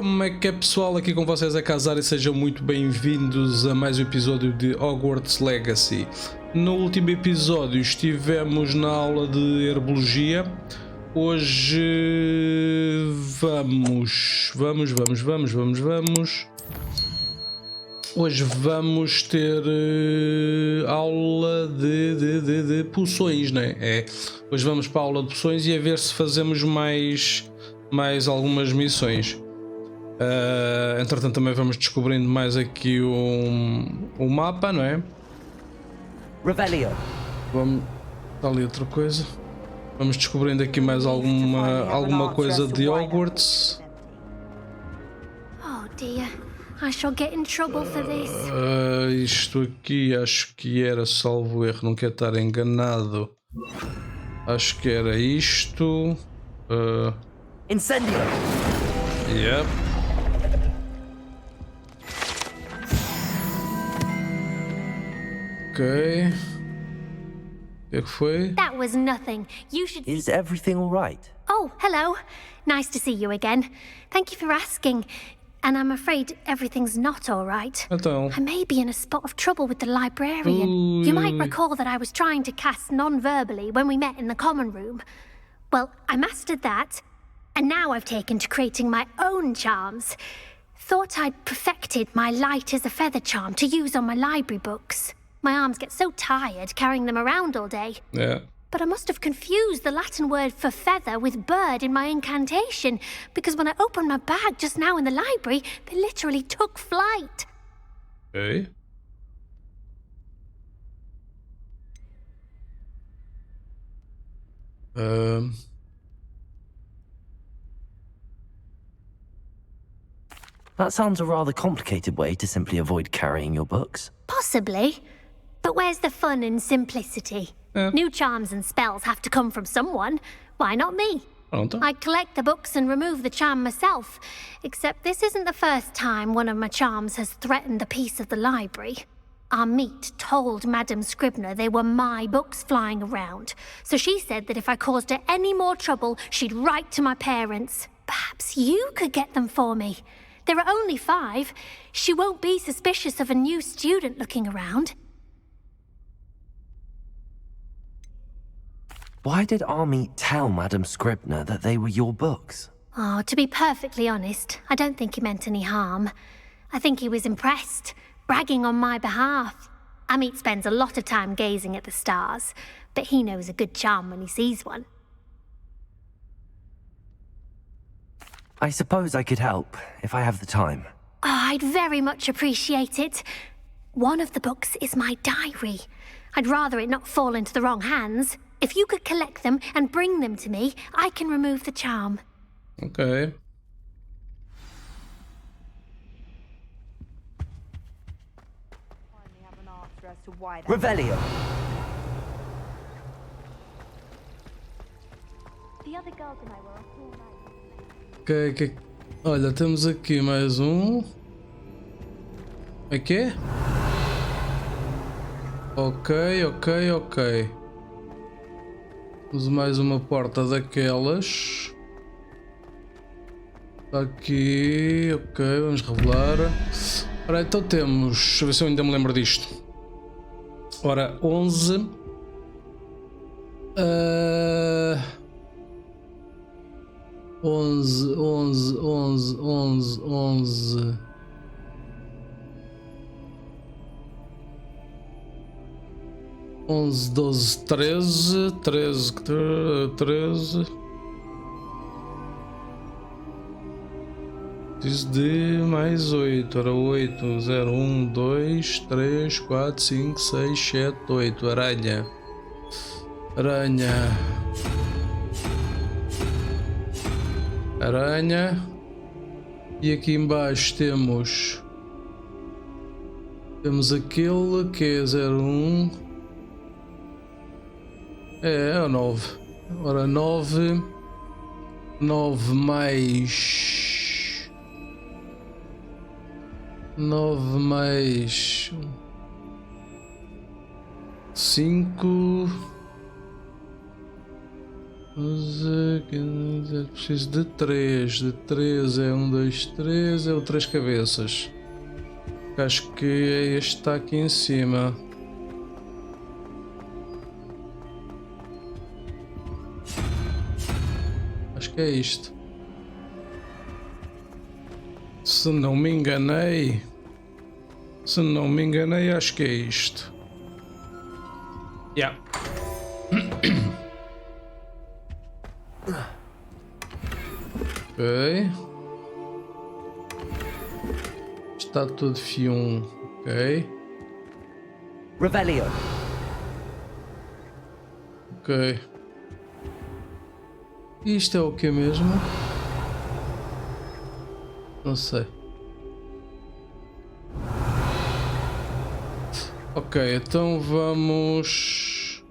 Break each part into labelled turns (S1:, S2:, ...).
S1: Como é que é, pessoal? Aqui com vocês é Casar e sejam muito bem-vindos a mais um episódio de Hogwarts Legacy. No último episódio estivemos na aula de herbologia. Hoje Hoje vamos ter aula de poções, né? Hoje vamos para a aula de poções e a ver se fazemos mais algumas missões. Entretanto também vamos descobrindo mais aqui o mapa, não é?
S2: Revelio.
S1: Vamos... Está ali outra coisa. Vamos descobrindo aqui mais alguma coisa de Hogwarts.
S3: Oh dear, I shall get in trouble for this.
S1: Isto aqui acho que era, salvo erro, não quero estar enganado. Acho que era isto.
S2: Incendio.
S1: Yep. Ok. O que é que foi?
S3: That was nothing. You should...
S2: Is everything all right?
S3: Oh, hello. Nice to see you again. Thank you for asking. And I'm afraid everything's not all right.
S1: Então.
S3: I may be in a spot of trouble with the librarian. You might recall that I was trying to cast non-verbally when we met in the common room. Well, I mastered that, and now I've taken to creating my own charms. Thought I'd perfected my light as a feather charm to use on my library books. My arms get so tired carrying them around all day.
S1: Yeah.
S3: But I must have confused the Latin word for feather with bird in my incantation, because when I opened my bag just now in the library, they literally took flight.
S1: Ok.
S2: That sounds a rather complicated way to simply avoid carrying your books.
S3: Possibly. But where's the fun in simplicity? New charms and spells have to come from someone. Why not me?
S1: Pronto.
S3: I collect the books and remove the charm myself. Except this isn't the first time one of my charms has threatened the peace of the library. Our meet told Madame Scribner they were my books flying around. So she said that if I caused her any more trouble, she'd write to my parents. Perhaps you could get them for me. There are only 5. She won't be suspicious of a new student looking around.
S2: Why did Army tell Madame Scribner that they were your books?
S3: Oh, to be perfectly honest, I don't think he meant any harm. I think he was impressed, bragging on my behalf. Amit spends a lot of time gazing at the stars, but he knows a good charm when he sees one.
S2: I suppose I could help, if I have the time.
S3: Oh, I'd very much appreciate it. One of the books is my diary. I'd rather it not fall into the wrong hands. If you could collect them and bring them to me, I can remove the charm.
S1: Ok.
S2: Revelio.
S3: The other girls and I were up all night.
S1: Ok. Olha, temos aqui mais um. Aqui? Ok. Temos mais uma porta daquelas. Está aqui. Ok, vamos revelar. Ora, então temos. Deixa eu ver se eu ainda me lembro disto. Ora, 11. 11. 11, 12, 13. Preciso de mais 8. Ora, 8, 0, 1, 2, 3, 4, 5, 6, 7, 8. Aranha. E aqui embaixo temos aquele que é 01. É o 9. Ora, 9 mais 5. Preciso de 3. De 3 é 1, 2, 3. É o 3 cabeças. Acho que é este que está aqui em cima. Acho que é isto. Se não me enganei. Acho que é isto. Yeah. Ok. Está tudo fium. Ok.
S2: Revelio.
S1: Ok. Isto é o que mesmo? Não sei. Ok, então vamos...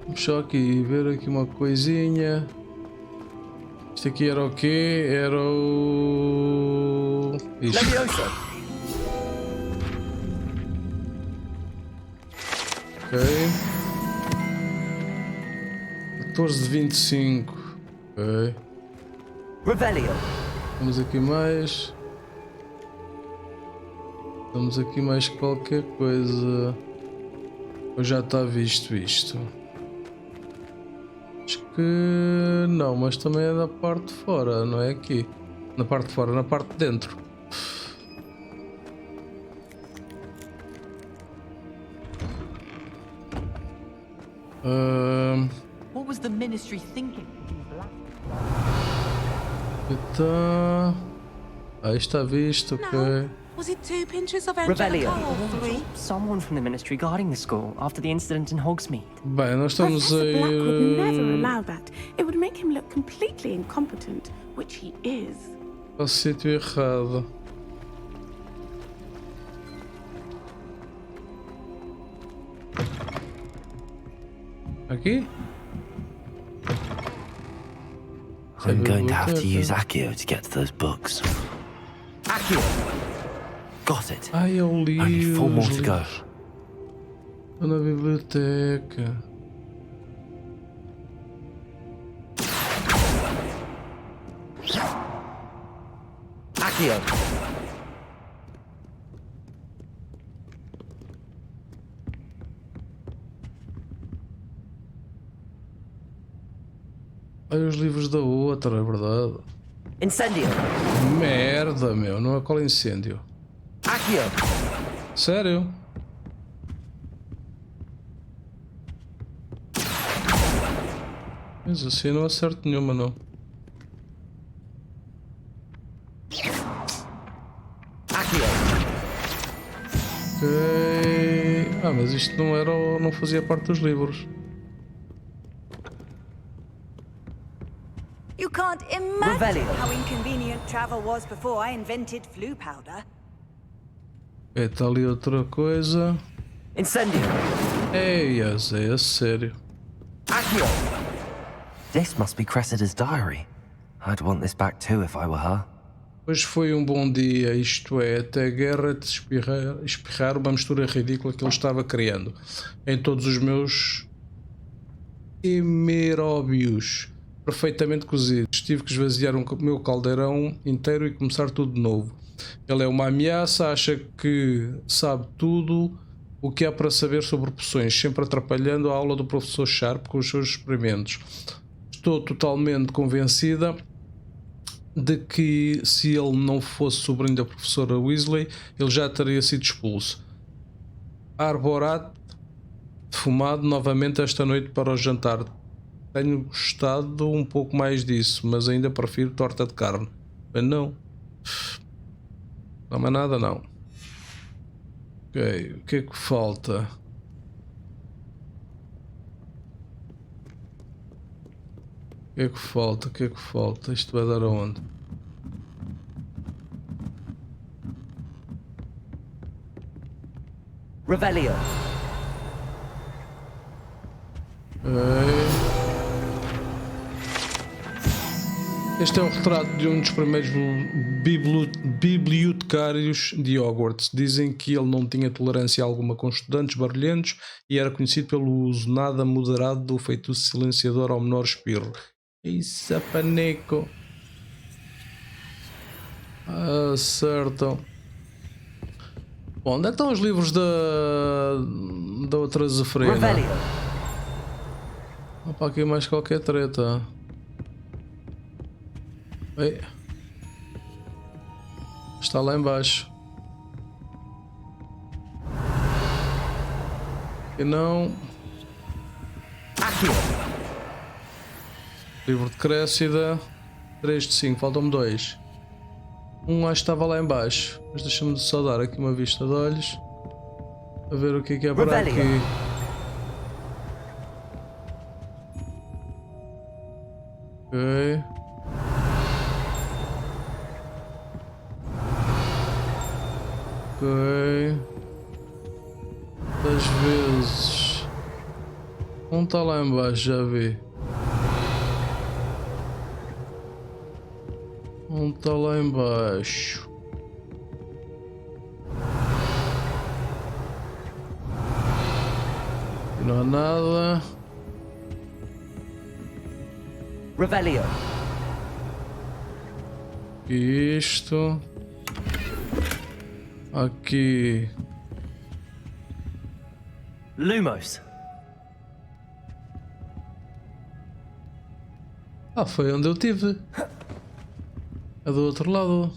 S1: Vamos só aqui ver aqui uma coisinha. Isto aqui era o quê? Era o... Isto. Ok. 14 de 25. Ok.
S2: Revelio.
S1: Temos aqui mais. Temos aqui mais qualquer coisa. Ou já está visto isto? Acho que não, mas também é da parte de fora, não é aqui. Na parte de fora, na parte de dentro.
S4: What was the ministry thinking?
S1: Então... Aí está visto, ok.
S5: Was it 2 pinches of
S2: Revelio.
S5: Angelica or 3?
S4: Someone from the ministry guarding the school after the incident in Hogsmeade.
S1: Bem, nós estamos a
S5: Professor Black would never
S1: ir
S5: allow that. It would make him look completely incompetent, which he is.
S1: ao sítio errado. Aqui?
S2: I'm going to have to use Accio to get to those books. Accio! Got it.
S1: Ai, eu li
S2: Only 4 more
S1: os
S2: to go.
S1: livros. Estou na biblioteca.
S2: Accio!
S1: Olha os livros da outra, é verdade.
S2: Incendio!
S1: Merda, meu, não é qual incêndio.
S2: Accio!
S1: Sério? Mas assim não acerto nenhuma, não.
S2: Accio!
S1: Ok. Ah, mas isto não era, não fazia parte dos livros.
S6: You can't imagine
S2: Revelio.
S6: how inconvenient travel was before I invented flu powder.
S1: Está ali outra coisa.
S2: Incendio!
S1: Ei, é sério.
S2: Accio! This must be Cressida's diary. I'd want this back too if I were her.
S1: Hoje foi um bom dia, isto é, até a guerra de espirrar uma mistura ridícula que ele estava criando em todos os meus hemeróbios perfeitamente cozidos. Tive que esvaziar o meu caldeirão inteiro e começar tudo de novo. Ele é uma ameaça, acha que sabe tudo o que há para saber sobre poções, sempre atrapalhando a aula do professor Sharp com os seus experimentos. Estou totalmente convencida de que se ele não fosse sobrinho da professora Weasley, ele já teria sido expulso. Arborat fumado novamente esta noite para o jantar. Tenho gostado um pouco mais disso, mas ainda prefiro torta de carne. Mas não. Não há mais nada, não. Ok, o que é que falta? O que é que falta? O que é que falta? Isto vai dar aonde?
S2: Revelio!
S1: Ok. Este é o retrato de um dos primeiros bibliotecários de Hogwarts. Dizem que ele não tinha tolerância alguma com estudantes barulhentos e era conhecido pelo uso nada moderado do feitiço silenciador ao menor espirro. Isso, paneco. Ah, certo. Bom, onde é que estão os livros da outra Zefrina? Opa, aqui mais qualquer treta. Ei. Está lá embaixo. E não. Livro de Crécida. 3 de 5, faltam-me 2. Um acho que estava lá embaixo. Mas deixa-me só dar aqui uma vista de olhos. A ver o que é por aqui. Ok. Ok. Das vezes. Um está lá embaixo, já vi. Um está lá embaixo. Não há nada.
S4: Revelio.
S1: Isto. Aqui.
S4: Lumos.
S1: Ah, foi onde eu tive. É do outro lado.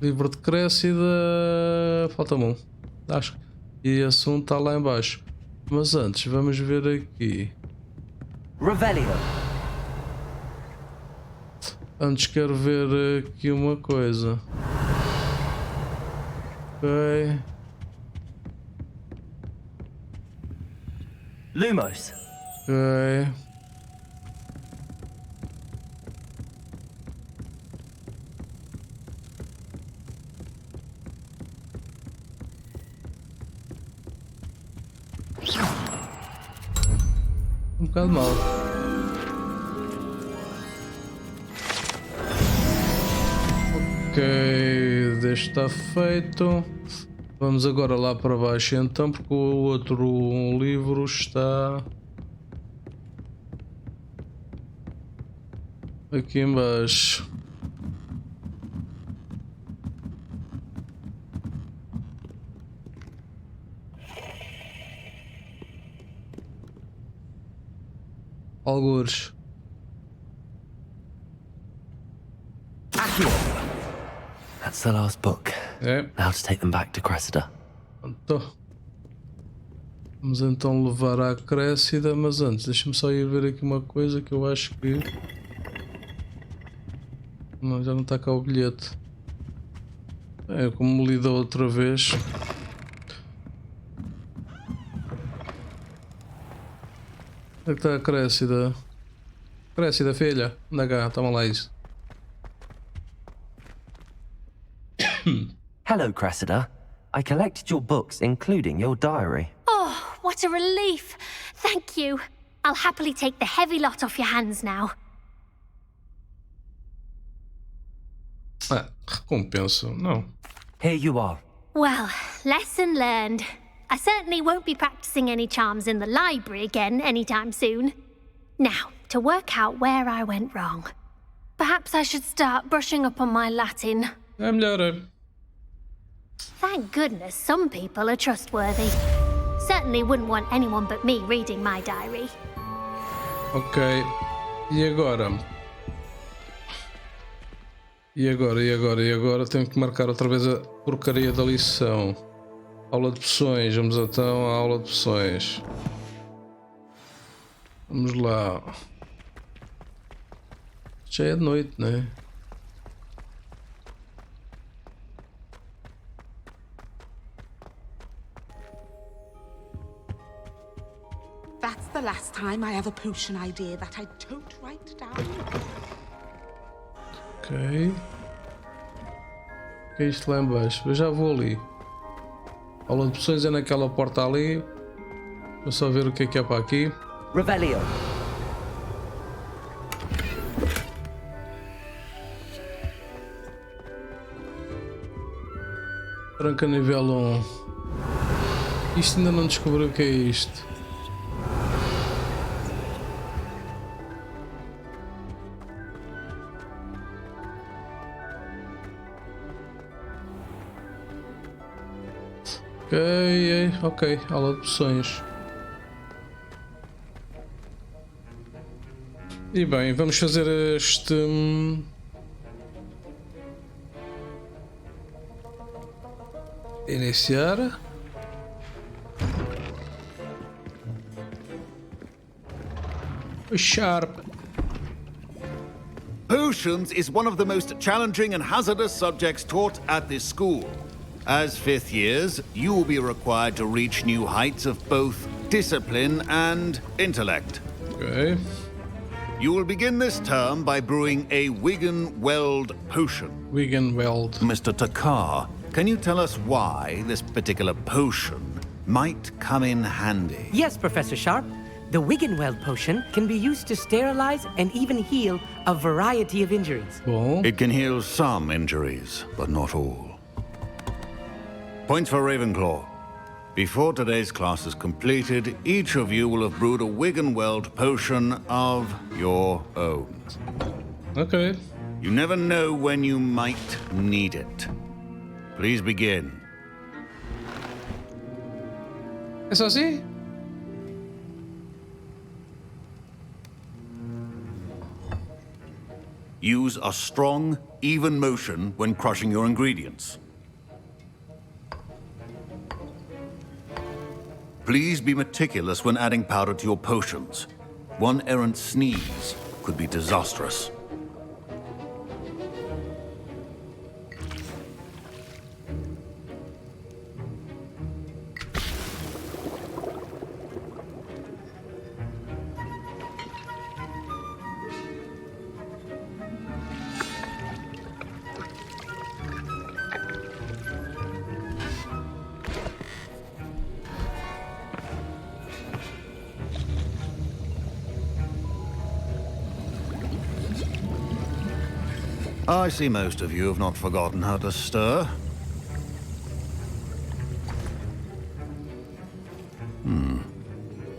S1: Livro de Crécida. Falta-me um. Acho. E esse um está lá em baixo. Mas antes, vamos ver aqui.
S4: Revelio.
S1: Antes quero ver aqui uma coisa. Ok.
S4: Lumos.
S1: Ok. Um bocado mal. Ok, deste está feito. Vamos agora lá para baixo então, porque o outro livro está aqui em baixo. Algures.
S2: That's the last book.
S1: É.
S2: Now to take them back to Cressida.
S1: Pronto. Vamos então levar à Crécida, mas antes deixa-me só ir ver aqui uma coisa que eu acho que... Não, já não está cá o bilhete. É como li da outra vez. Onde é que está a Crécida? Crécida, filha. Anda cá, toma lá isso.
S2: Hello, Cressida. I collected your books, including your diary.
S3: Oh, what a relief. Thank you. I'll happily take the heavy lot off your hands now.
S1: Ah, recompensa, não.
S2: Here you are.
S3: Well, lesson learned. I certainly won't be practicing any charms in the library again anytime soon. Now, to work out where I went wrong. Perhaps I should start brushing up on my Latin.
S1: É melhor.
S3: Thank goodness some people are trustworthy. Certainly wouldn't want anyone but me reading my diary.
S1: Ok. E agora? E agora? Tenho que marcar outra vez a porcaria da lição. Aula de poções. Vamos então à aula de poções. Vamos lá. Já é de noite, né?
S5: That's the last time I have a potion idea that I don't write down.
S1: Ok. que é isto lá em baixo? Eu já vou ali. Aula de poções é naquela porta ali. Vou só ver o que é para aqui.
S4: Revelio.
S1: Tranca nível 1. Isto ainda não descobriu o que é isto. Ok, aula de poções. E bem, vamos fazer este... Iniciar. Sharp.
S7: Potions is one of the most challenging and hazardous subjects taught at this school. As fifth years, you will be required to reach new heights of both discipline and intellect.
S1: Ok.
S7: You will begin this term by brewing a Wiggenweld potion.
S1: Wiggenweld.
S7: Mr. Takar, can you tell us why this particular potion might come in handy?
S8: Yes, Professor Sharp. The Wiggenweld potion can be used to sterilize and even heal a variety of injuries.
S1: Bom.
S7: It can heal some injuries, but not all. Points for Ravenclaw. Before today's class is completed, each of you will have brewed a Wiggenweld potion of your own.
S1: Ok.
S7: You never know when you might need it. Please begin.
S1: É só assim?
S7: Use a strong, even motion when crushing your ingredients. Please be meticulous when adding powder to your potions. One errant sneeze could be disastrous. I see most of you have not forgotten how to stir.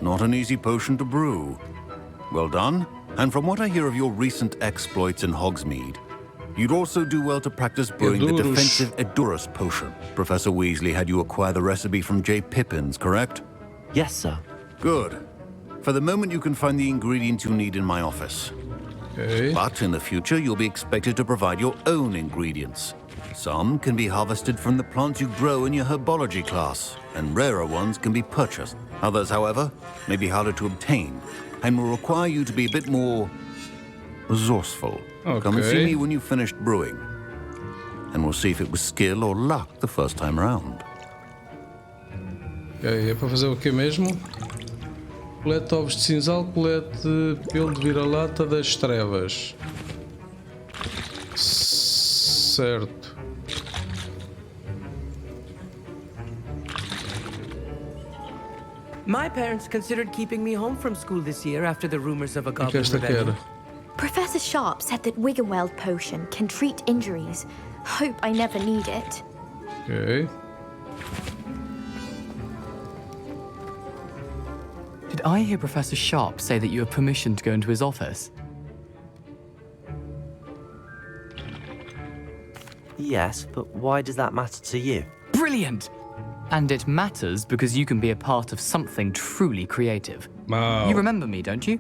S7: Not an easy potion to brew. Well done. And from what I hear of your recent exploits in Hogsmeade, you'd also do well to practice brewing the
S1: Edurus.
S7: defensive Edurus potion. Professor Weasley had you acquire the recipe from J. Pippins, correct?
S2: Yes, sir.
S7: Good. For the moment, you can find the ingredients you need in my office.
S1: Ok.
S7: But in the future, you'll be expected to provide your own ingredients. Some can be harvested from the plants you grow in your herbology class, and rarer ones can be purchased. Others, however, may be harder to obtain, and will require you to be a bit more resourceful. Come and see
S1: Okay.
S7: me when you've finished brewing, and we'll see if it was skill or luck the first time round.
S1: Ok, é para fazer o que mesmo? Colete ovos de cinzal, colete pelo de vira-lata das trevas. Certo.
S8: My parents considered keeping me home from school this year after the rumors of a
S1: O que
S8: goblin
S1: esta
S8: rebellion.
S1: quer?
S9: Professor Sharp said that Wiggenweld potion can treat injuries. Hope I never need it.
S1: Ok.
S10: Did I hear Professor Sharp say that you have permission to go into his office?
S2: Yes, but why does that matter to you?
S10: Brilliant! And it matters because you can be a part of something truly creative.
S1: Wow.
S10: You remember me, don't you?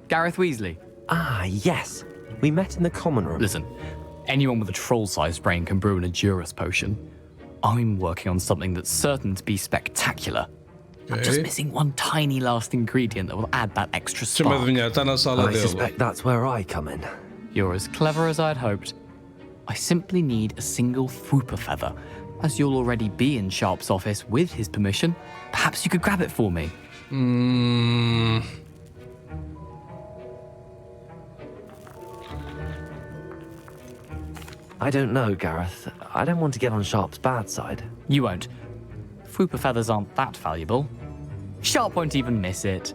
S10: Gareth Weasley.
S2: Ah, yes. We met in the common room.
S10: Listen, anyone with a troll-sized brain can brew an Edurus potion. I'm working on something that's certain to be spectacular. I'm just
S1: Ok.
S10: missing one tiny last ingredient that will add that extra
S1: Deixa-me
S10: spark.
S1: adivinhar, está na sala
S2: I
S1: dele.
S2: suspect that's where I come in.
S10: You're as clever as I'd hoped. I simply need a single Fwooper feather. As you'll already be in Sharp's office with his permission, perhaps you could grab it for me.
S2: I don't know, Gareth. I don't want to get on Sharp's bad side.
S10: You won't. Fwooper feathers aren't that valuable. Sharp won't even miss it.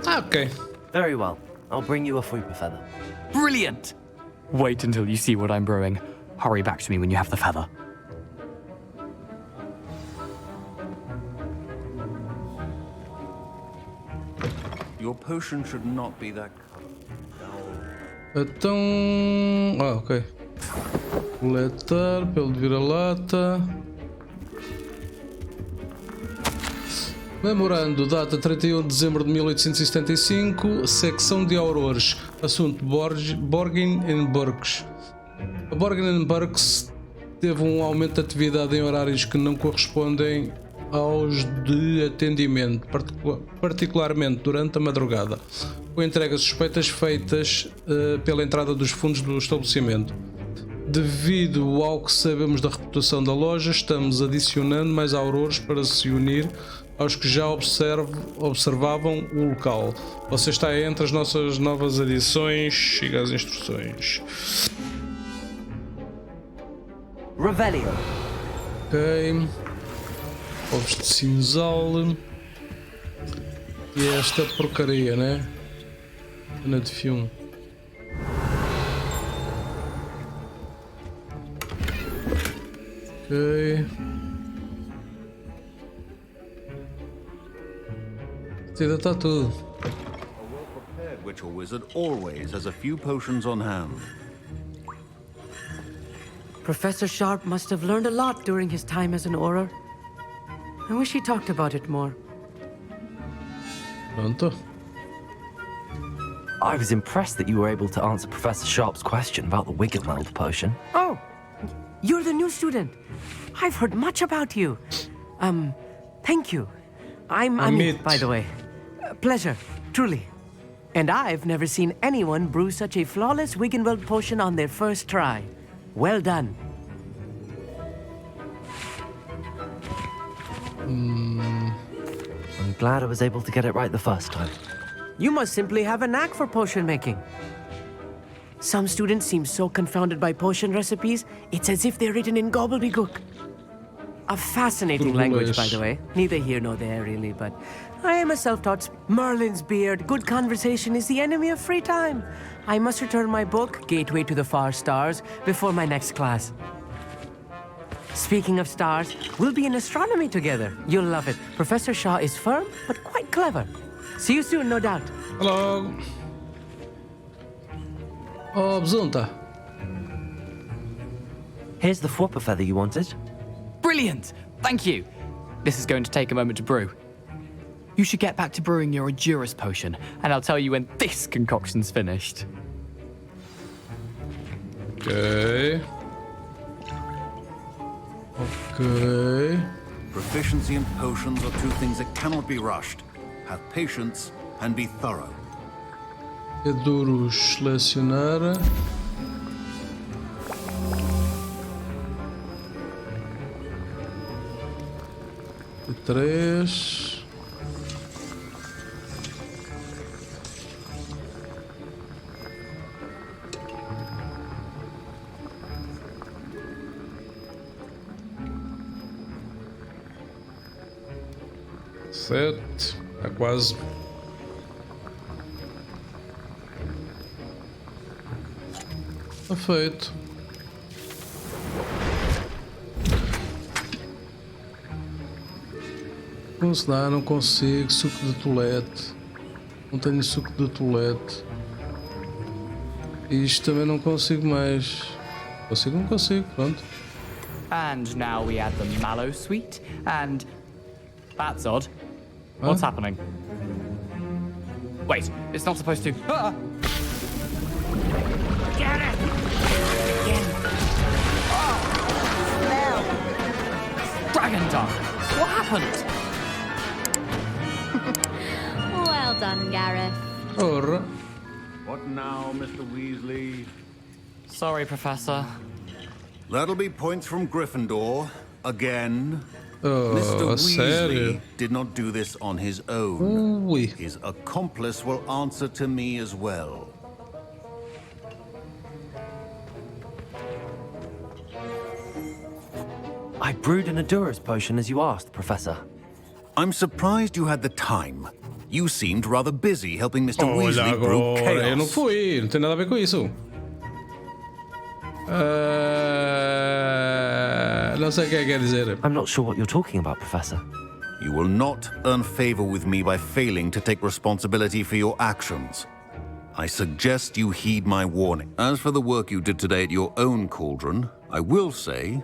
S1: Ok.
S2: Very well. I'll bring you a Fwooper feather.
S10: Brilliant! Wait until you see what I'm brewing. Hurry back to me when you have the feather.
S7: Your potion should not be that.
S1: Então. Ah, ok. Coletar, pelo de vira-lata. Memorando, data 31 de dezembro de 1875, secção de aurores, assunto Borgin and Burks. A Borgin and Burks teve um aumento de atividade em horários que não correspondem aos de atendimento, particularmente durante a madrugada, com entregas suspeitas feitas pela entrada dos fundos do estabelecimento. Devido ao que sabemos da reputação da loja, estamos adicionando mais aurores para se unir aos que já observavam o local. Você está entre as nossas novas adições. Siga as instruções.
S8: Revelio.
S1: Ok. Ovos de cinzal. E esta porcaria, né? Cana de filme. Ok. Ainda está tudo.
S7: A well-prepared witch or wizard always has a few potions on hand.
S8: Professor Sharp must have learned a lot during his time as an Auror. I wish he talked about it more.
S1: Pronto.
S2: I was impressed that you were able to answer Professor Sharp's question about the Wiggenweld potion.
S8: Oh, you're the new student. I've heard much about you. Thank you. I'm Amit, by the way. Pleasure, truly. And I've never seen anyone brew such a flawless Wiggenweld potion on their first try. Well done.
S2: I'm glad I was able to get it right the first time.
S8: You must simply have a knack for potion making. Some students seem so confounded by potion recipes, it's as if they're written in gobbledygook. A fascinating language, by the way. Neither here nor there, really, but I am a self-taught Merlin's beard. Good conversation is the enemy of free time. I must return my book, Gateway to the Far Stars, before my next class. Speaking of stars, we'll be in astronomy together. You'll love it. Professor Shaw is firm, but quite clever. See you soon, no doubt.
S1: Hello. Oh, Bzunta.
S2: Here's the Fwooper feather you wanted.
S10: Brilliant! Thank you! This is going to take a moment to brew. You should get back to brewing your Endurus potion, and I'll tell you when this concoction's finished.
S1: Okay. Okay.
S7: Proficiency in potions are two things that cannot be rushed. Have patience and be thorough.
S1: Endurus selecionar. Três. Sete. Está quase. Está feito. Não se dá, não consigo. Suco de tolete. Não tenho suco de tolete. E isto também não consigo mais. Consigo, não consigo, pronto.
S10: And now we add the mallow sweet, and... That's odd. What's happening? Wait, it's not supposed to... Ah!
S6: Get it! Again. Oh,
S10: Dragon Tongue! What happened?
S9: Well done, Gareth.
S1: Ora.
S7: What now, Mr. Weasley?
S10: Sorry, Professor.
S7: That'll be points from Gryffindor. Again. Mr.
S1: sério?
S7: Weasley did not do this on his own.
S1: Ui.
S7: His accomplice will answer to me as well.
S2: I brewed an Adura's potion as you asked, Professor.
S7: I'm surprised you had the time. You seemed rather busy helping Mr. Weasley
S1: Olha
S7: brew
S1: agora, eu não
S7: chaos.
S1: fui, não tem nada a ver com isso. Não sei o que quer dizer.
S2: I'm not sure what you're talking about, Professor.
S7: You will not earn favor with me by failing to take responsibility for your actions. I suggest you heed my warning. As for the work you did today at your own cauldron, I will say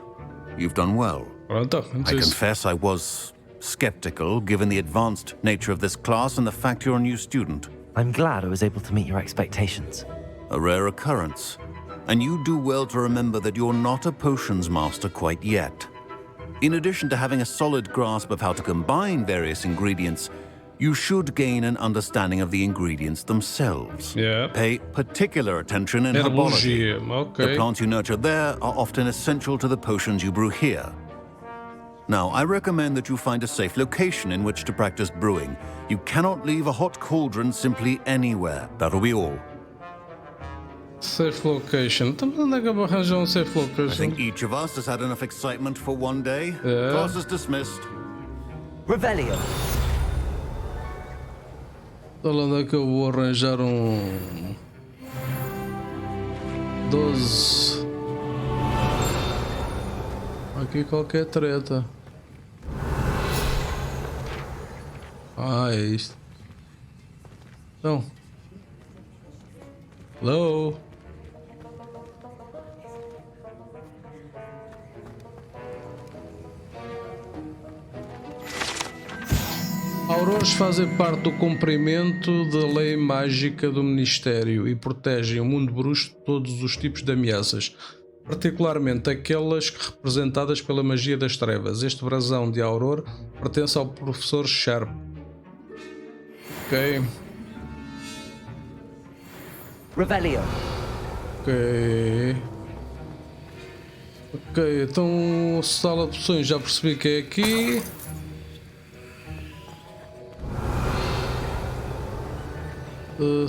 S7: you've done well.
S1: Pronto,
S7: I confess I was skeptical given the advanced nature of this class and the fact you're a new student.
S2: I'm glad I was able to meet your expectations.
S7: A rare occurrence. And you do well to remember that you're not a potions master quite yet. In addition to having a solid grasp of how to combine various ingredients, you should gain an understanding of the ingredients themselves.
S1: Yeah.
S7: Pay particular attention in herbology.
S1: Okay.
S7: The plants you nurture there are often essential to the potions you brew here. Now, I recommend that you find a safe location in which to practice brewing. You cannot leave a hot cauldron simply anywhere. That'll be all.
S1: Safe location. Então onde é que eu vou arranjar safe
S7: I
S1: location?
S7: think each of us has had enough excitement for one day.
S1: Yeah.
S7: Class is dismissed.
S2: Revelio.
S1: Onde é que eu vou arranjar 12. Aqui qualquer treta. É isto. Então. Hello? Aurores fazem parte do cumprimento da lei mágica do Ministério e protegem o mundo bruxo de todos os tipos de ameaças, particularmente aquelas representadas pela magia das trevas. Este brasão de Auror pertence ao professor Sharp. Ok.
S2: Revelio.
S1: Ok, então sala de poções já percebi que é aqui.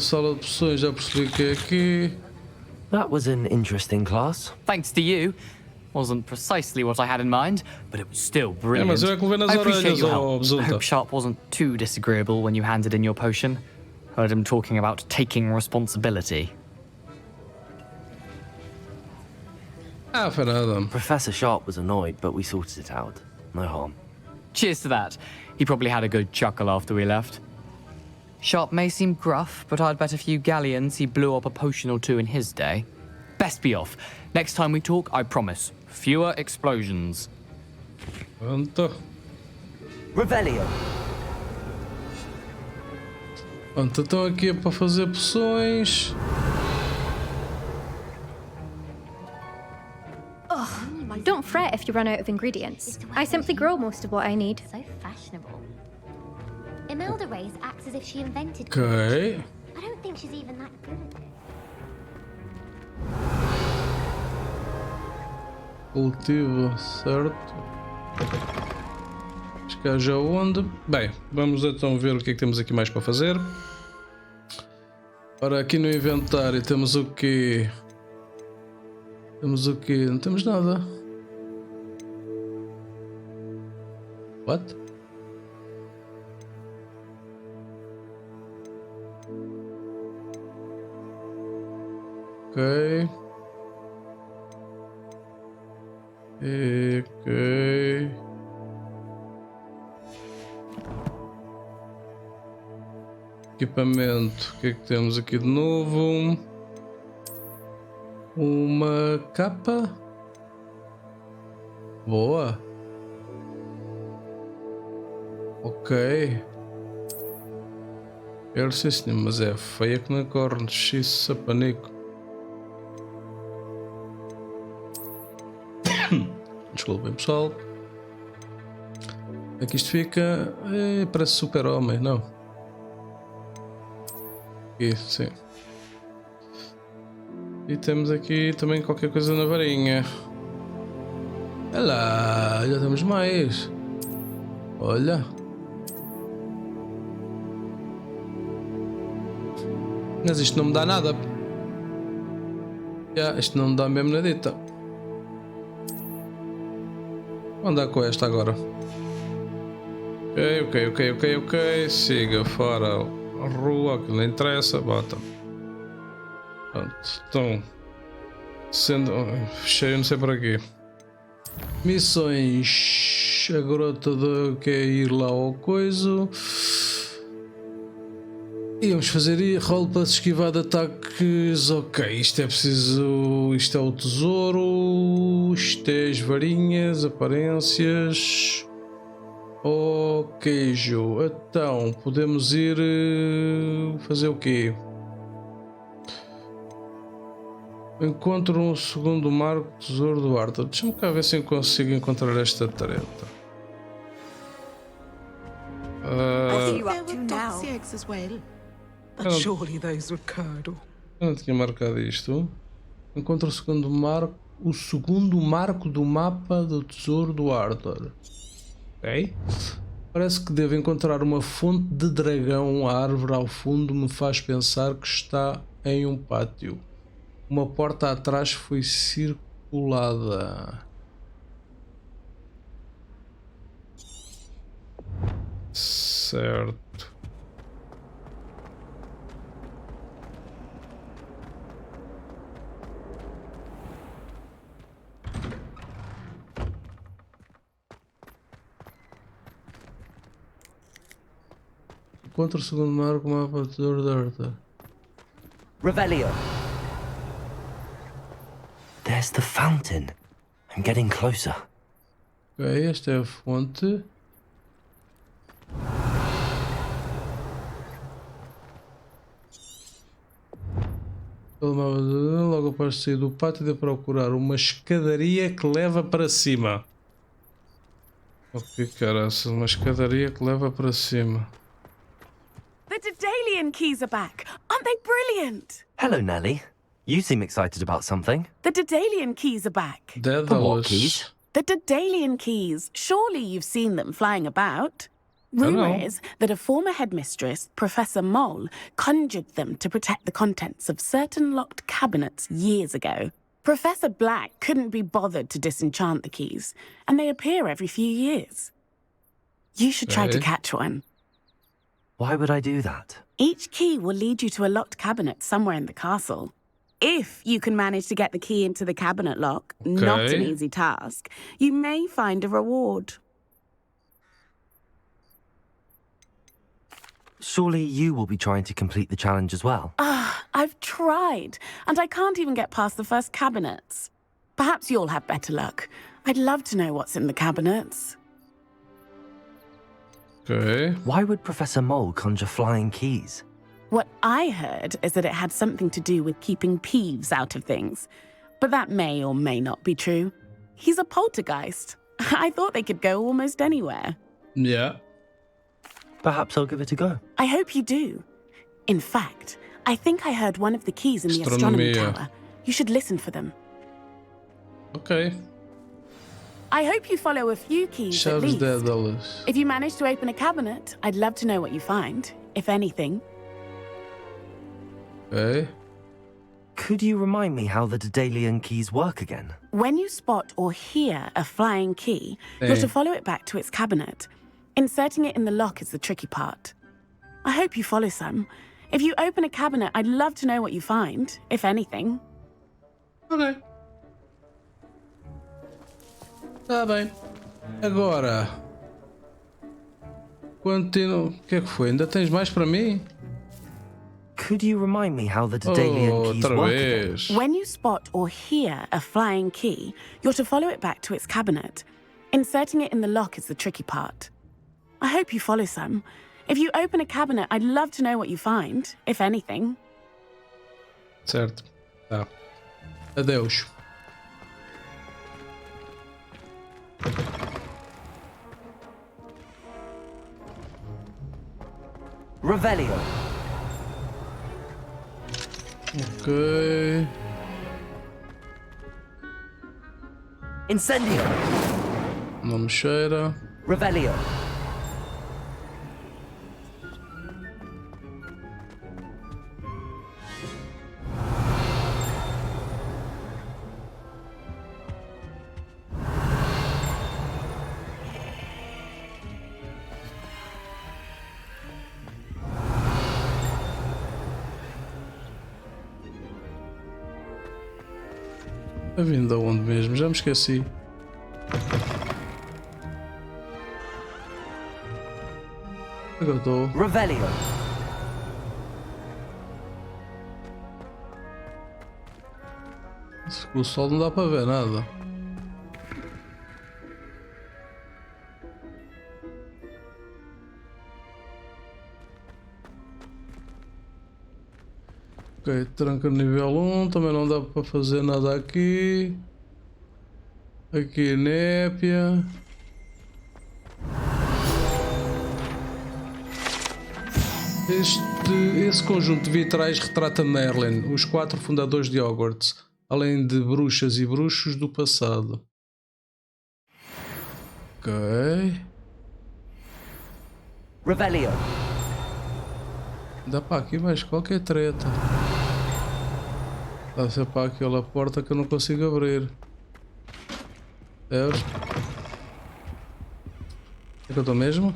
S1: Sala de poções já percebi que é aqui.
S2: That was an interesting class.
S10: Thanks to you. Wasn't precisely what I had in mind, but it was still brilliant.
S1: mas eu é que levei nas
S10: I appreciate
S1: orelhas,
S10: your
S1: ó,
S10: help. I
S1: besunta.
S10: hope Sharp wasn't too disagreeable when you handed in your potion. Heard him talking about taking responsibility.
S1: Foi nada.
S2: Professor Sharp was annoyed, but we sorted it out. No harm.
S10: Cheers to that. He probably had a good chuckle after we left. Sharp may seem gruff, but I'd bet a few galleons he blew up a potion or two in his day. Best be off. Next time we talk, I promise, fewer explosions.
S1: Pronto.
S2: Revelio.
S1: Pronto, então aqui é para fazer poções.
S9: Don't fret if you run out of ingredients. I simply grow most of what I need.
S3: So fashionable. Imelda Reyes acts as if she invented
S1: Ok.
S3: it. I don't think she's even that good at it.
S1: Cultivo, certo. Descaja onde? Bem, vamos então ver o que é que temos aqui mais para fazer. Ora, aqui no inventário temos o quê? Temos o quê? Não temos nada. What? Ok. Ok. Equipamento. O que é que temos aqui de novo? Uma capa. Boa. Ok. Quero ser sim, mas é feia que não corre. X sapanico. Desculpem, pessoal. Aqui isto fica. Parece super-homem, não? Aqui, sim. E temos aqui também qualquer coisa na varinha. Olha lá, já temos mais. Olha. Mas isto não me dá nada. Isto não me dá mesmo nadita. Vou andar com esta agora. Ok. Siga fora a rua, aquilo não interessa. Bota. Pronto. Então. Sendo. Cheio, não sei para quê. Missões. A garota quer ir lá ao coiso. E vamos fazer rolo para se esquivar de ataques. Ok, isto é preciso. Isto é o tesouro. Isto é as varinhas, aparências. Oh, queijo. Então, podemos ir fazer o quê? Encontro um segundo marco tesouro do Arthur. Deixa-me cá ver se eu consigo encontrar esta treta. Eu não tinha marcado isto. Encontro o segundo marco do mapa do tesouro do Arthur. Ok. Parece que devo encontrar uma fonte de dragão. A árvore ao fundo me faz pensar que está em um pátio. Uma porta atrás foi circulada. Certo. Encontra o segundo marco, mapa do tesouro da Arthur.
S2: Revelio. There's the fountain. I'm getting closer.
S1: Ok, esta é a fonte. Logo após sair do pátio de procurar uma escadaria que leva para cima. Ok, caraças, uma escadaria que leva para cima.
S5: The Daedalian keys are back. Aren't they brilliant?
S2: Hello, Nellie. You seem excited about something.
S5: The Daedalian keys are back.
S2: The what keys?
S5: The Daedalian keys. Surely you've seen them flying about. Rumour is that a former headmistress, Professor Mole, conjured them to protect the contents of certain locked cabinets years ago. Professor Black couldn't be bothered to disenchant the keys, and they appear every few years. You should try to catch one.
S2: Why would I do that?
S5: Each key will lead you to a locked cabinet somewhere in the castle. If you can manage to get the key into the cabinet lock, not an easy task, you may find a reward.
S2: Surely you will be trying to complete the challenge as well.
S5: I've tried, and I can't even get past the first cabinets. Perhaps you'll have better luck. I'd love to know what's in the cabinets.
S1: Okay.
S2: Why would Professor Mole conjure flying keys?
S5: What I heard is that it had something to do with keeping Peeves out of things. But that may or may not be true. He's a poltergeist. I thought they could go almost anywhere.
S1: Yeah.
S2: Perhaps I'll give it a go.
S5: I hope you do. In fact, I think I heard one of the keys in the astronomy tower. You should listen for them.
S1: Okay.
S5: I hope you follow a few keys at least. If you manage to open a cabinet, I'd love to know what you find, if anything.
S1: Okay.
S2: Could you remind me how the Daedalian keys work again?
S5: When you spot or hear a flying key, you're to follow it back to its cabinet. Inserting it in the lock is the tricky part. I hope you follow some. If you open a cabinet, I'd love to know what you find, if anything.
S1: Ok. Tá bem. Agora. Continuo. O que é que foi? Ainda tens mais para mim?
S2: Could you remind me how the Daedalian keys work again?
S5: When you spot or hear a flying key, you're to follow it back to its cabinet. Inserting it in the lock is the tricky part. I hope you follow some. If you open a cabinet, I'd love to know what you find, if anything.
S1: Certo. Tá. Adeus.
S2: Revelio.
S1: Ok.
S2: Incendio.
S1: Não me cheira.
S2: Revelio.
S1: A vindo de onde mesmo? Já me esqueci. Onde é que eu estou?
S8: Revelio.
S1: Com o sol não dá para ver nada. Ok, tranca nível 1, também não dá para fazer nada aqui. Aqui népia. Esse conjunto de vitrais retrata Merlin, os 4 fundadores de Hogwarts, além de bruxas e bruxos do passado. Ok.
S8: Revelio.
S1: Dá para aqui mais qualquer treta. Dá ser para aquela porta que eu não consigo abrir. Certo? É que eu estou mesmo?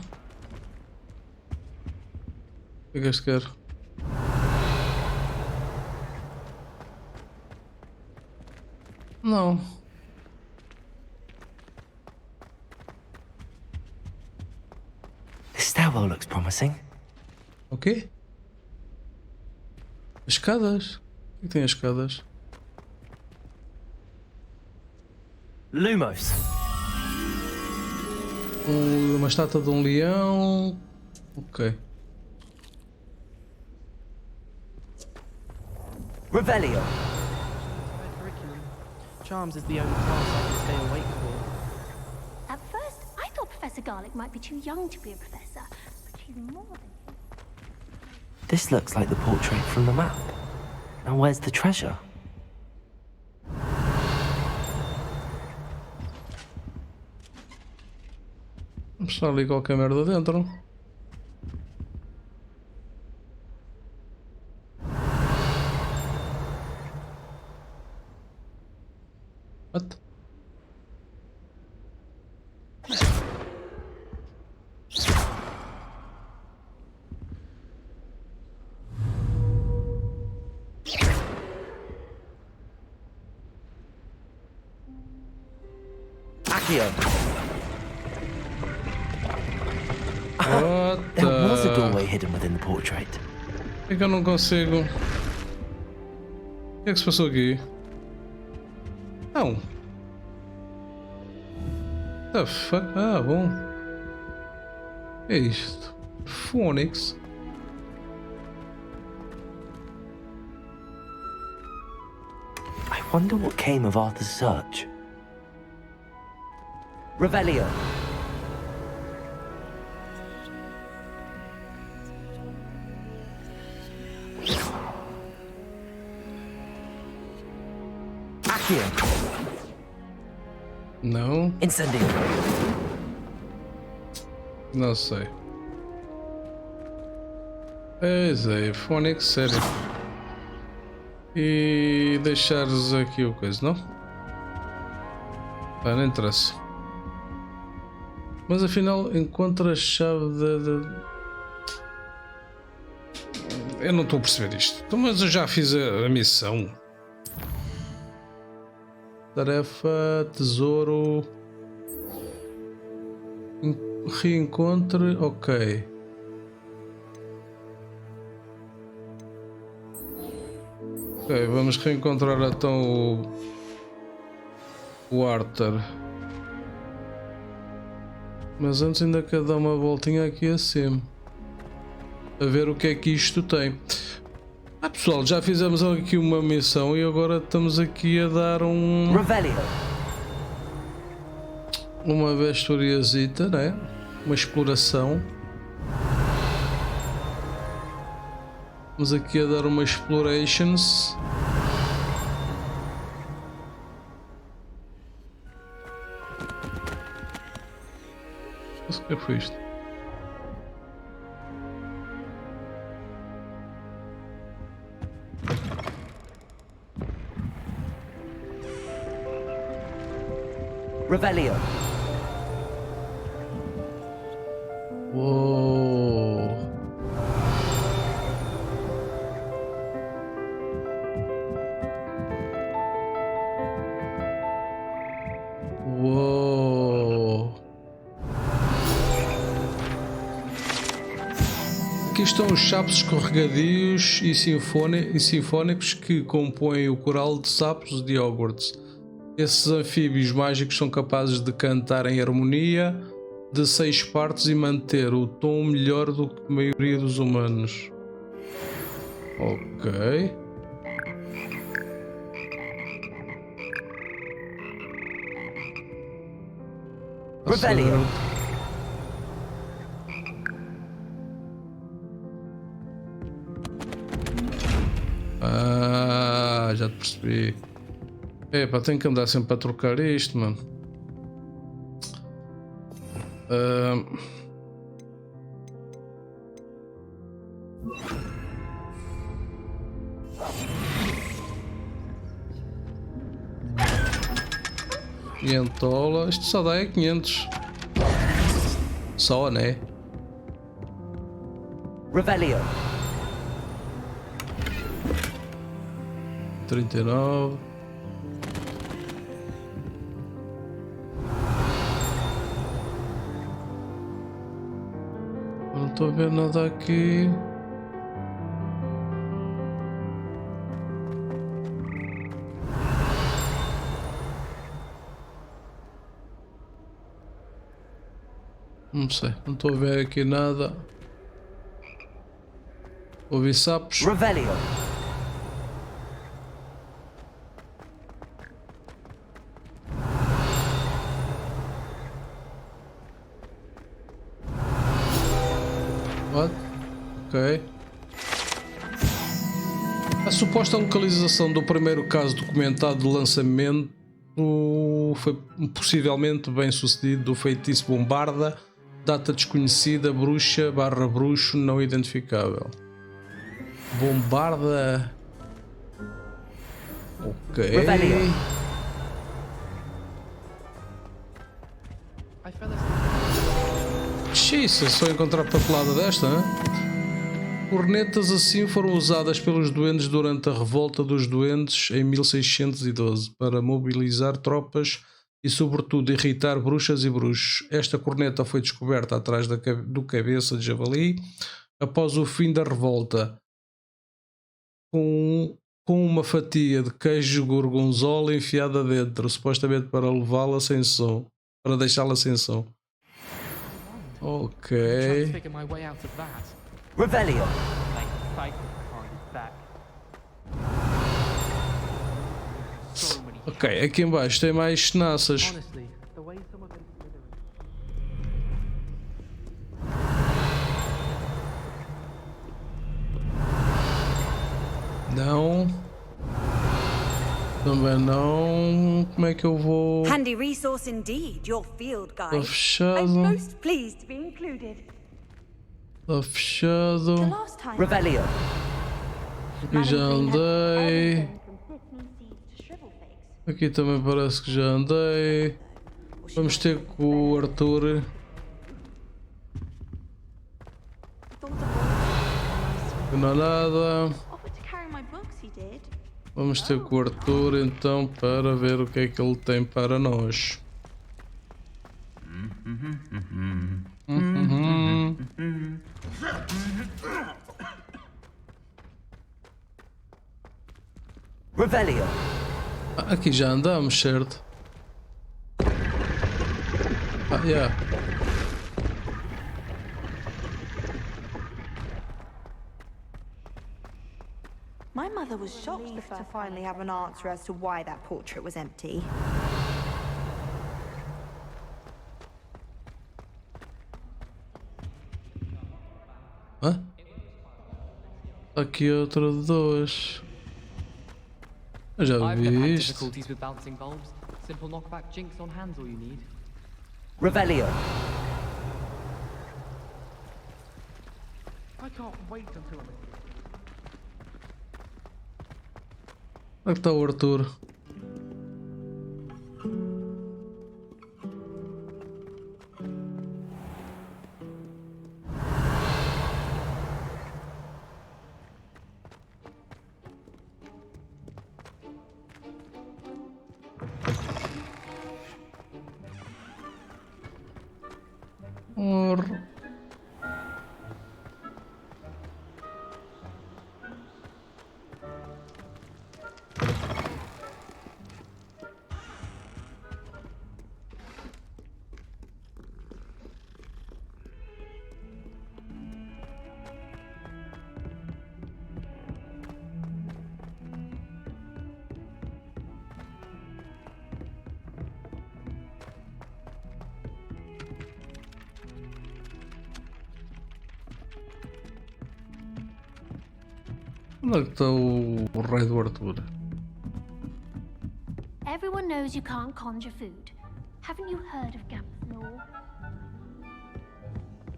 S1: O que é que este quer? Não.
S2: This stairwell looks promising.
S1: O quê? Escadas? O que tem as escadas?
S2: Lumos.
S1: Uma estátua de um leão. Ok.
S8: Revelio.
S11: Charms is the only class I can stay awake for.
S3: At first, I thought Professor Garlick might be too young to be a professor, but she's more than...
S2: This looks like the portrait from the map. Now where's the treasure?
S1: Está ali qualquer merda dentro. What? What
S2: There was a doorway hidden within the portrait.
S1: Por que eu não consigo? O que é que se passou aqui? Não. The fuck? Ah, bom. O que é isto? Phonics.
S2: I wonder what came of Arthur's search.
S8: Revelio. Accio.
S1: Não.
S8: Incendio.
S1: Não sei. É, Phonics, série. E deixares aqui o coisa, não? Ah, não interessa. Mas afinal encontra a chave Eu não estou a perceber isto. Então, mas eu já fiz a missão. Tarefa, tesouro. Reencontre, ok. Ok, vamos reencontrar então o Arthur. Mas antes ainda quero dar uma voltinha aqui acima. A ver o que é que isto tem. Ah pessoal, já fizemos aqui uma missão e agora estamos aqui a dar uma vestoriazita, né? Uma exploração. Vamos aqui a dar uma explorations. Mas o que foi isto?
S8: Revelio.
S1: Uou. Aqui estão os sapos escorregadios e sinfónicos que compõem o coral de sapos de Hogwarts. Esses anfíbios mágicos são capazes de cantar em harmonia de 6 partes e manter o tom melhor do que a maioria dos humanos. Ok.
S2: Rebellion.
S1: Ah, já te percebi. Epá, tenho que andar sempre a trocar isto, mano. $500. Isto só dá 500. Só, né?
S2: Rebellion.
S1: 39. Não estou a ver nada aqui. Não sei, não estou a ver aqui nada. Ouvi sapos.
S2: Rebellion.
S1: What? Ok. A suposta localização do primeiro caso documentado de lançamento foi possivelmente bem sucedido do feitiço Bombarda, data desconhecida, bruxa/bruxo não identificável. Bombarda. Ok.
S2: Rebellion.
S1: Xiça, só encontrar papelada desta, hein? Cornetas assim foram usadas pelos duendes durante a revolta dos duendes em 1612 para mobilizar tropas e sobretudo irritar bruxas e bruxos. Esta corneta foi descoberta atrás do cabeça de javali após o fim da revolta, com uma fatia de queijo gorgonzola enfiada dentro, supostamente para levá-la sem som, para deixá-la sem som. Ok.
S2: Rebellion.
S1: Ok, aqui em baixo tem mais tenaças. Não. Também não. Como é que eu vou?
S6: Handy resource indeed, your field guide.
S1: Está fechado.
S6: I'm most pleased to be included.
S1: Está fechado.
S2: Rebellion.
S1: Aqui já andei. Aqui também parece que já andei. Vamos ter com o Arthur. Não há nada. Vamos ter com o Arthur então para ver o que é que ele tem para nós.
S2: Rebellion.
S1: Aqui já andamos, certo? Yeah.
S6: My mother was shocked to finally have an answer as to why that portrait was empty.
S1: Hã? Aqui outra de 2. Eu já vi isto.
S2: Rebellion.
S1: Onde está o Arthur? Onde é que está o rei do Arthur?
S3: Everyone knows you can't conjure food. Haven't you heard of Gamp's law?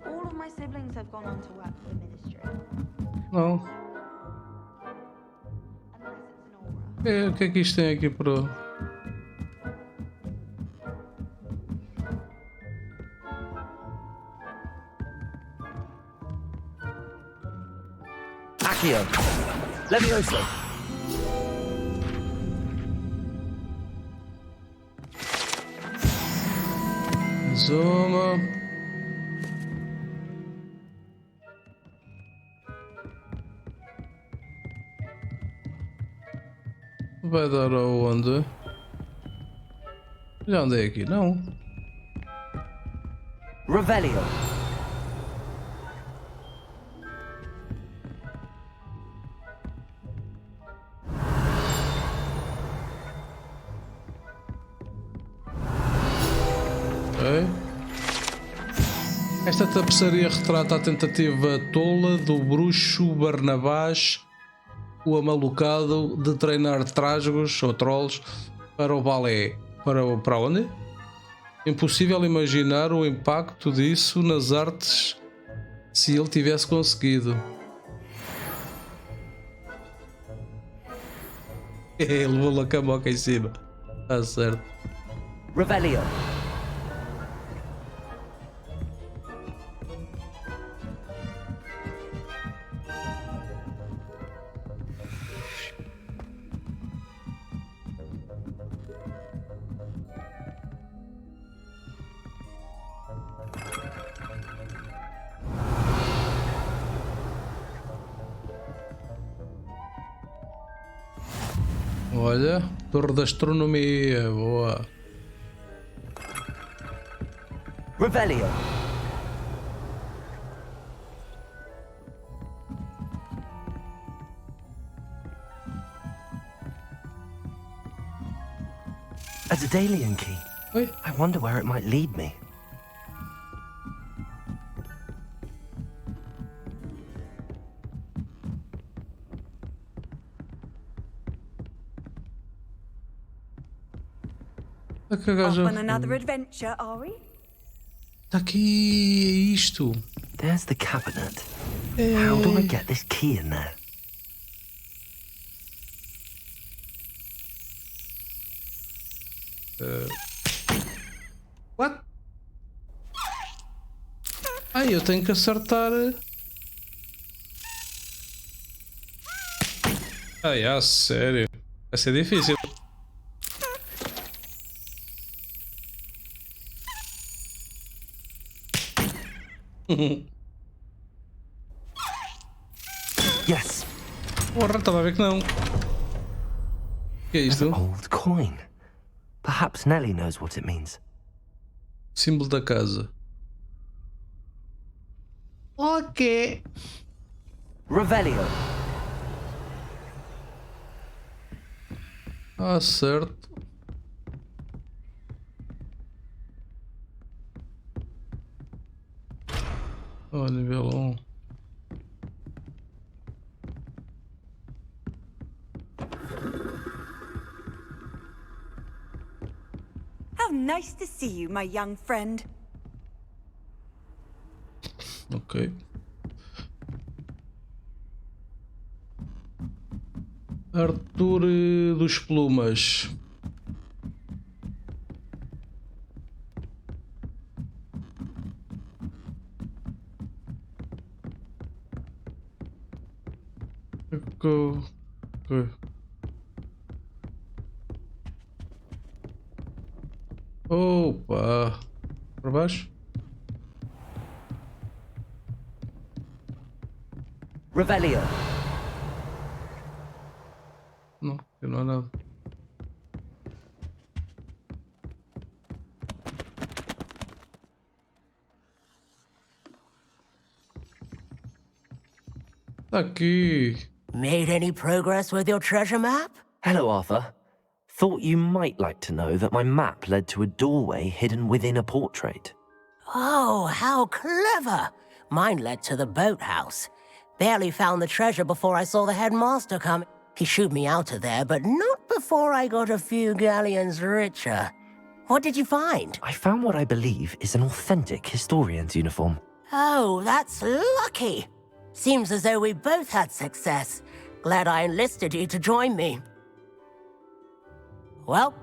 S6: All of my siblings have gone on to work for the ministry.
S1: Não.
S6: Unless it's an aura.
S1: O que é que isto tem aqui para...
S2: Accio. Levioso.
S1: Zoma. Vai dar aonde? Já andei aqui, não.
S2: Revelio.
S1: Esta tapeçaria retrata a tentativa tola do bruxo Barnabás, o amalucado, de treinar trasgos ou trolls para o balé. Para onde? Impossível imaginar o impacto disso nas artes se ele tivesse conseguido. Ele levou a camoca em cima. Está certo.
S2: Revelio.
S1: Olha, torre da astronomia, boa.
S2: Revelio. A Daedalian key.
S1: Oi?
S2: I wonder where it might lead me.
S6: Off on another adventure, are we?
S1: Está aqui, é isto.
S2: There's the cabinet. How do I get this key in there?
S1: What? Ai, eu tenho que acertar. Ai, sério. Vai ser difícil.
S2: Yes.
S1: Porra, estava a ver que não. O que é isto?
S2: An old coin. Perhaps Nellie knows what it means.
S1: Símbolo da casa. Ok.
S2: Revelio.
S1: Ah, certo. Oh, nível 1.
S6: How nice to see you, my young friend.
S1: Ok. Arthur dos Plumas. Ok. Opa! Para baixo?
S2: Revelio.
S1: Não, aqui não há nada. Tá aqui.
S12: Made any progress with your treasure map?
S2: Hello, Arthur. Thought you might like to know that my map led to a doorway hidden within a portrait.
S12: Oh, how clever! Mine led to the boathouse. Barely found the treasure before I saw the headmaster come. He shooed me out of there, but not before I got a few galleons richer. What did you find?
S2: I found what I believe is an authentic historian's uniform.
S12: Oh, that's lucky. Seems as though we both had success. Glad I enlisted you to join me. Well,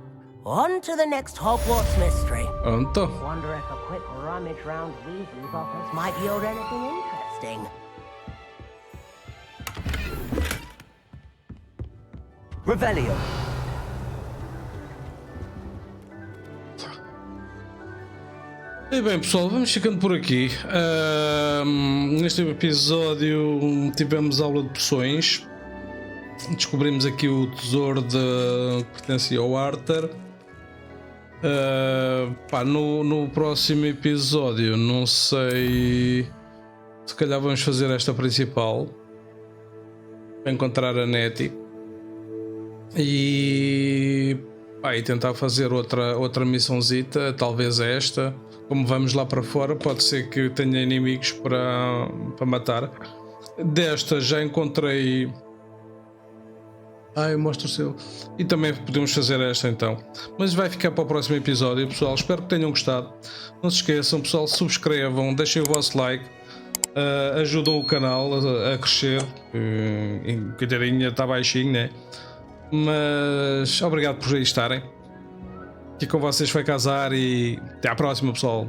S12: on to the next Hogwarts mystery.
S1: Pronto.
S12: Wonder if a quick rummage round Weasley's office might yield anything interesting.
S2: Revelio.
S1: E bem, pessoal, vamos ficando por aqui. Neste episódio tivemos aula de poções. Descobrimos aqui o tesouro que pertencia ao Arthur. No próximo episódio, não sei, se calhar vamos fazer esta principal para encontrar a Nettie e tentar fazer outra missãozita, talvez esta. Como vamos lá para fora, pode ser que tenha inimigos para matar. Desta já encontrei. Mostra o seu. E também podemos fazer esta então. Mas vai ficar para o próximo episódio, pessoal. Espero que tenham gostado. Não se esqueçam, pessoal, subscrevam, deixem o vosso like. Ajudam o canal a crescer. Coitadinha, está baixinho, né? Mas obrigado por aí estarem. Aqui com vocês foi Casar e até à próxima, pessoal.